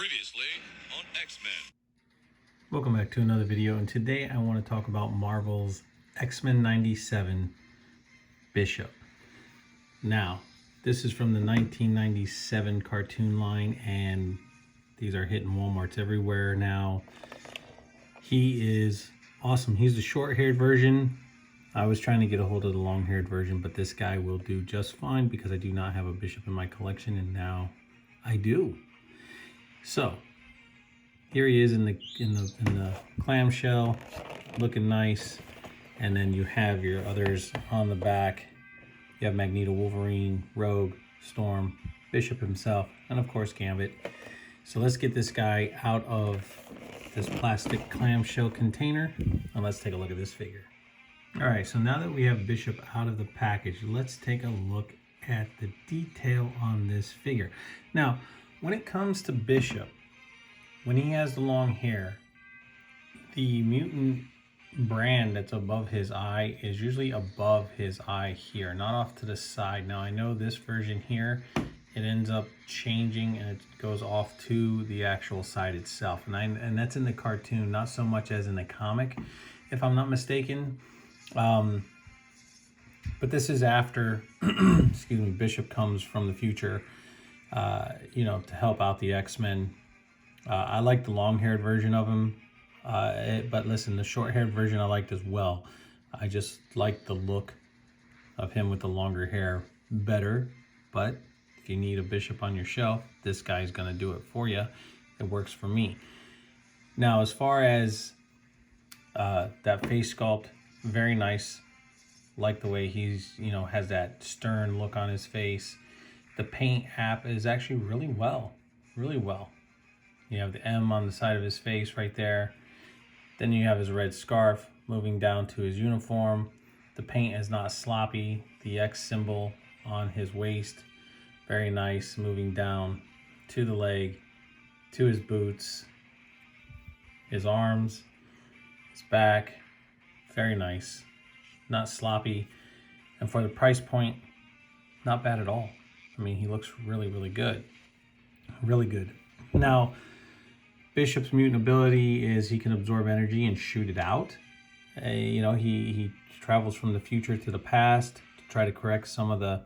Previously on X-Men. Welcome back to another video, and today I want to talk about Marvel's X-Men 97 Bishop. Now, this is from the 1997 cartoon line, and these are hitting Walmarts everywhere now. He is awesome. He's the short-haired version. I was trying to get a hold of the long-haired version, but this guy will do just fine because I do not have a Bishop in my collection, and now I do. So here he is in the clamshell, looking nice, and then you have your others on the back. You have Magneto, Wolverine, Rogue, Storm, Bishop himself, and of course Gambit. So let's get this guy out of this plastic clamshell container, and let's take a look at this figure. All right, so now that we have Bishop out of the package, let's take a look at the detail on this figure. Now, when it comes to Bishop, when he has the long hair, the mutant brand that's above his eye is usually above his eye here, not off to the side. Now, I know this version here, it ends up changing and it goes off to the actual side itself. And that's in the cartoon, not so much as in the comic, if I'm not mistaken. But this is after, excuse me, Bishop comes from the future, to help out the X-Men. I like the long-haired version of him, but listen, the short-haired version I liked as well. I just like the look of him with the longer hair better, but if you need a Bishop on your shelf, this guy's going to do it for you. It works for me. Now, as far as that face sculpt, very nice. Like the way he's, has that stern look on his face. The paint app is actually really well. You have the M on the side of his face right there. Then you have his red scarf moving down to his uniform. The paint is not sloppy. The X symbol on his waist, very nice, moving down to the leg, to his boots, his arms, his back, very nice, not sloppy. And for the price point, not bad at all. I mean, he looks really good. Now, Bishop's mutant ability is he can absorb energy and shoot it out. He travels from the future to the past to try to correct some of the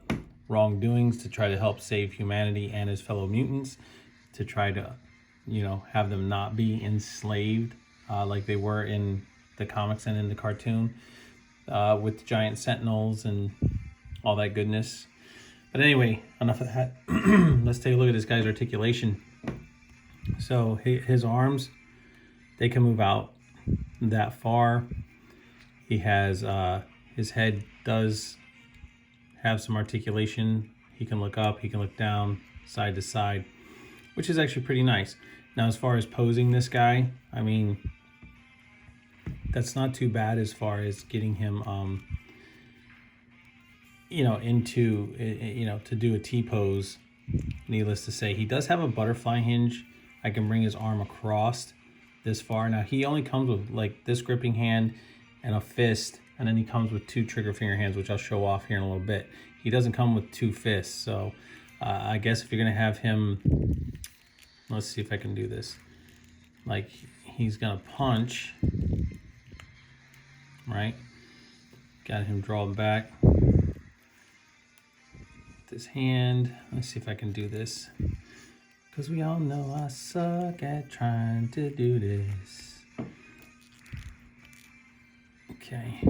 wrongdoings, to try to help save humanity and his fellow mutants, to try to, have them not be enslaved like they were in the comics and in the cartoon with giant sentinels and all that goodness. But anyway, enough of that. Let's take a look at this guy's articulation. So his arms, they can move out that far. He has, his head does have some articulation. He can look up, he can look down, side to side, which is actually pretty nice. Now, as far as posing this guy, I mean, that's not too bad as far as getting him, to do a T-pose. Needless to say, he does have a butterfly hinge. I can bring his arm across this far. Now, he only comes with like this gripping hand and a fist, and then he comes with two trigger finger hands, which I'll show off here in a little bit. He doesn't come with two fists, so I guess if you're gonna have him, let's see if I can do this. Like, he's gonna punch, right? Got him drawn back. This hand, let's see if I can do this, because we all know I suck at trying to do this. Okay,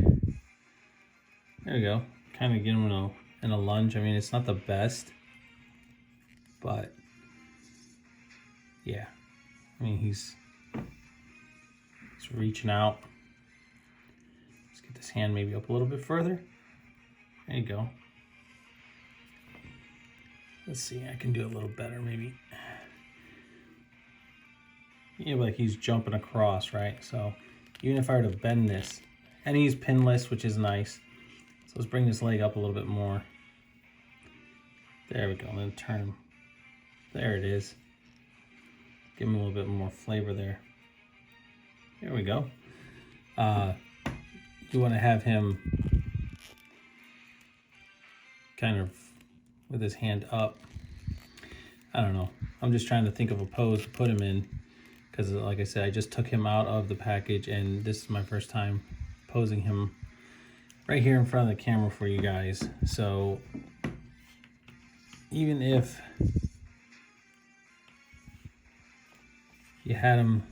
there we go. Kind of get him in a lunge. I mean, it's not the best, but yeah, I mean, he's reaching out. Let's get this hand maybe up a little bit further. There you go. Let's see, I can do it a little better maybe. Yeah, like he's jumping across, right? So even if I were to bend this, and he's pinless, which is nice. So let's bring this leg up a little bit more. There we go, and then turn him. There it is. Give him a little bit more flavor there. There we go. You want to have him kind of with his hand up. I don't know. I'm just trying to think of a pose to put him in, because like I said, I just took him out of the package and this is my first time posing him right here in front of the camera for you guys. So even if you had him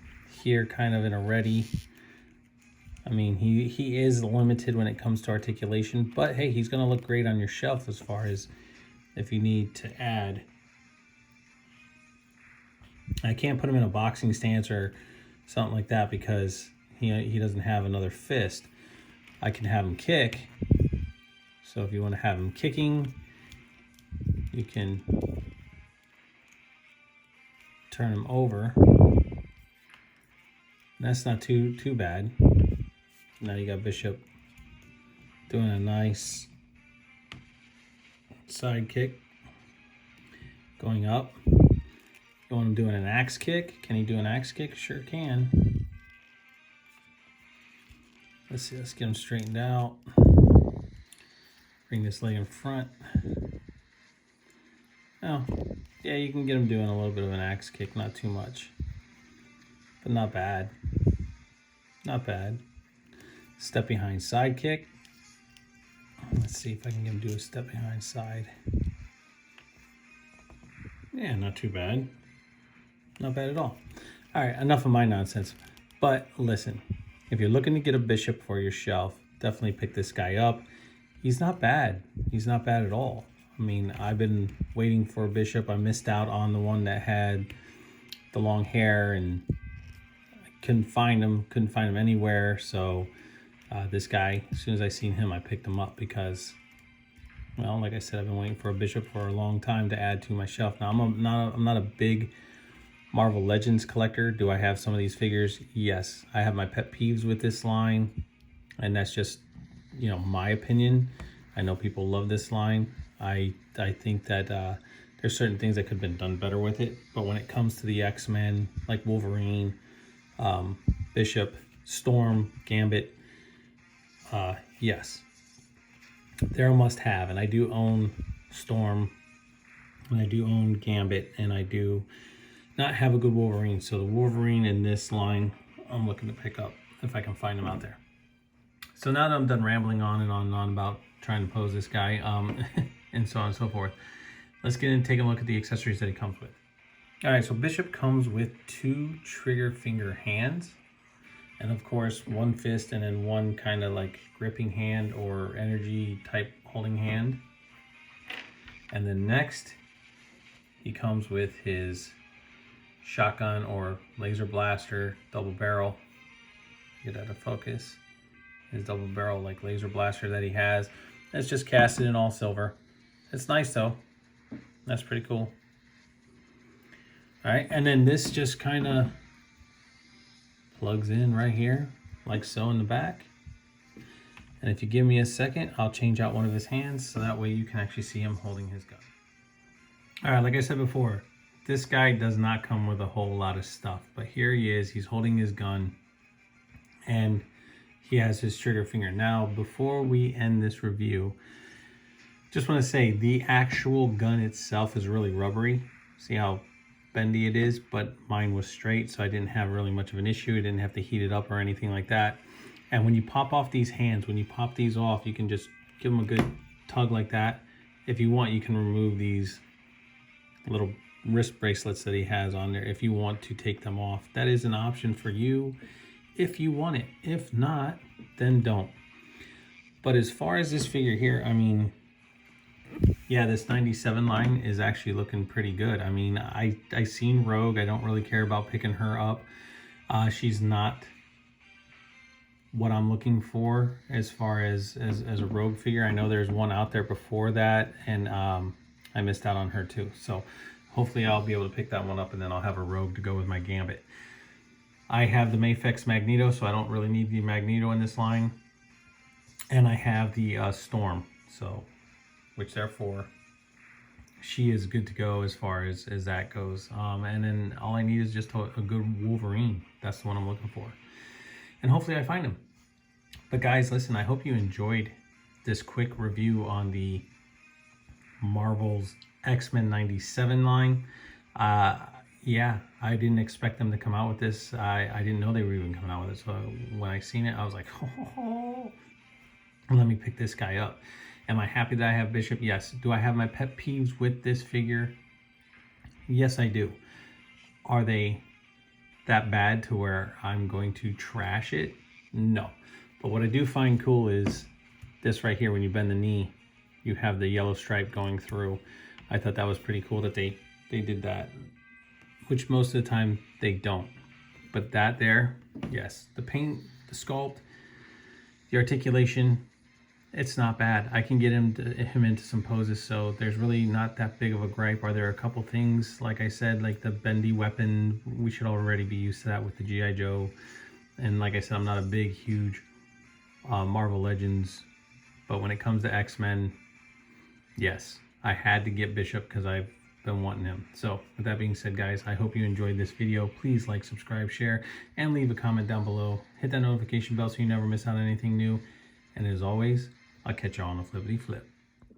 here kind of in a ready, I mean, he is limited when it comes to articulation, but hey, he's going to look great on your shelf as far as if you need to add. I can't put him in a boxing stance or something like that because he doesn't have another fist. I can have him kick. So if you want to have him kicking, you can turn him over. That's not too bad. Now you got Bishop doing a nice side kick, going up. You want him doing an axe kick? Can he do an axe kick? Sure can. Let's see, let's get him straightened out. Bring this leg in front. Oh, yeah, you can get him doing a little bit of an axe kick, not too much, but not bad. Not bad. Step behind side kick. Let's see if I can get him to do a step behind side. Yeah, not too bad. Not bad at all. All right, enough of my nonsense. But listen, if you're looking to get a Bishop for your shelf, definitely pick this guy up. He's not bad. He's not bad at all. I mean, I've been waiting for a Bishop. I missed out on the one that had the long hair and I couldn't find him anywhere. So this guy, as soon as I seen him, I picked him up because, well, like I said, I've been waiting for a Bishop for a long time to add to my shelf. Now, I'm not a big Marvel Legends collector. Do I have some of these figures? Yes. I have my pet peeves with this line, and that's just, you know, my opinion. I know people love this line. I think that there's certain things that could have been done better with it, but when it comes to the X-Men, like Wolverine, Bishop, Storm, Gambit, yes, they're a must-have. And I do own Storm, and I do own Gambit, and I do not have a good Wolverine. So the Wolverine in this line, I'm looking to pick up if I can find them out there. So now that I'm done rambling on and on and on about trying to pose this guy, and so on and so forth, let's get in and take a look at the accessories that he comes with. All right, so Bishop comes with 2 trigger finger hands, and of course one fist and then one kind of like gripping hand or energy type holding hand. And then next he comes with his shotgun or laser blaster double barrel. Get out of focus. His double barrel like laser blaster that he has. It's just casted in all silver. It's nice though. That's pretty cool. All right, and then this just kind of plugs in right here, like so in the back. And if you give me a second, I'll change out one of his hands so that way you can actually see him holding his gun. All right, like I said before, this guy does not come with a whole lot of stuff, but here he is. He's holding his gun, and he has his trigger finger. Now, before we end this review, just want to say the actual gun itself is really rubbery. See how bendy it is, but mine was straight, so I didn't have really much of an issue. I didn't have to heat it up or anything like that. And when you pop off these hands, when you pop these off, you can just give them a good tug like that. If you want, you can remove these little wrist bracelets that he has on there if you want to take them off. That is an option for you if you want it. If not, then don't. But as far as this figure here, I mean, yeah, this 97 line is actually looking pretty good. I mean, I seen Rogue. I don't really care about picking her up. She's not what I'm looking for as far as a Rogue figure. I know there's one out there before that, and I missed out on her too. So hopefully I'll be able to pick that one up, and then I'll have a Rogue to go with my Gambit. I have the Mafex Magneto, so I don't really need the Magneto in this line. And I have the Storm, so which therefore she is good to go as far as that goes. And then all I need is just a good Wolverine. That's the one I'm looking for. And hopefully I find him. But guys, listen, I hope you enjoyed this quick review on the Marvel's X-Men 97 line. Uh, yeah, I didn't expect them to come out with this. I didn't know they were even coming out with it. So when I seen it, I was like, oh, let me pick this guy up. Am I happy that I have Bishop? Yes. Do I have my pet peeves with this figure? Yes, I do. Are they that bad to where I'm going to trash it? No. But what I do find cool is this right here. When you bend the knee, you have the yellow stripe going through. I thought that was pretty cool that they did that, which most of the time they don't. But that there, yes. The paint, the sculpt, the articulation, it's not bad. I can get him into some poses, so there's really not that big of a gripe. Are there a couple things, like I said, like the bendy weapon? We should already be used to that with the G.I. Joe. And like I said, I'm not a big, huge Marvel Legends, but when it comes to X-Men, yes, I had to get Bishop because I've been wanting him. So with that being said, guys, I hope you enjoyed this video. Please like, subscribe, share, and leave a comment down below. Hit that notification bell so you never miss out on anything new. And as always, I'll catch you all on the flippity flip.